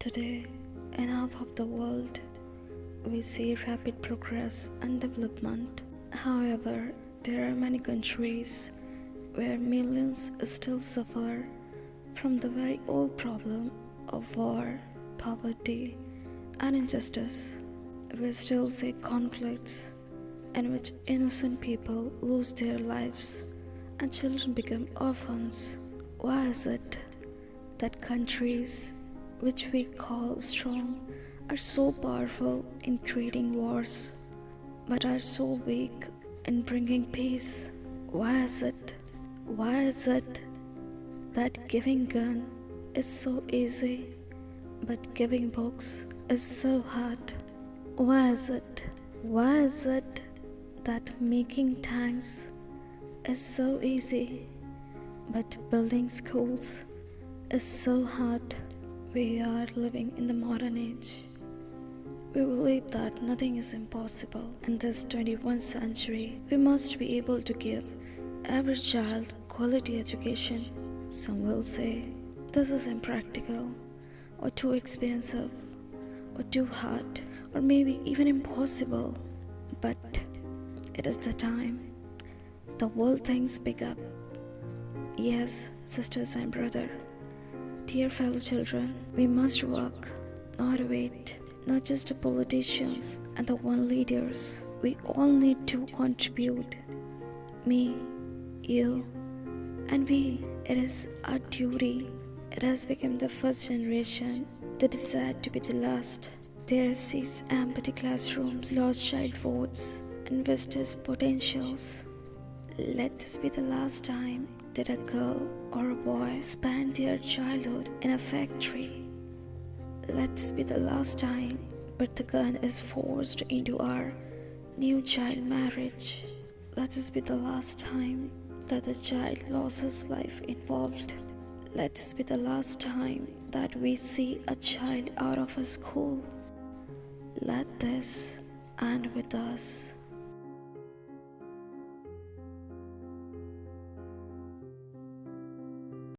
Today, in half of the world, we see rapid progress and development. However, there are many countries where millions still suffer from the very old problem of war, poverty, and injustice. We still see conflicts in which innocent people lose their lives and children become orphans. Why is it that countries which we call strong are so powerful in creating wars but are so weak in bringing peace? Why is it that giving gun is so easy but giving books is so hard? Why is it that making tanks is so easy but building schools is so hard? We are living in the modern age. We believe that nothing is impossible. In this 21st century, we must be able to give every child quality education. Some will say this is impractical, or too expensive, or too hard, or maybe even impossible. But it is the time the world thinks big up. Yes, sisters and brothers, dear fellow children, we must work, not wait, not just the politicians and the one leaders. We all need to contribute. Me, you, and we. It is our duty. It has become the first generation that is sad to be the last. There sees empty classrooms, lost child votes, and wasted potentials. Let this be the last time that a girl or a boy spend their childhood in a factory. Let this be the last time but the gun is forced into our new child marriage. Let this be the last time that the child loses life involved. Let this be the last time that we see a child out of a school. Let this end with us.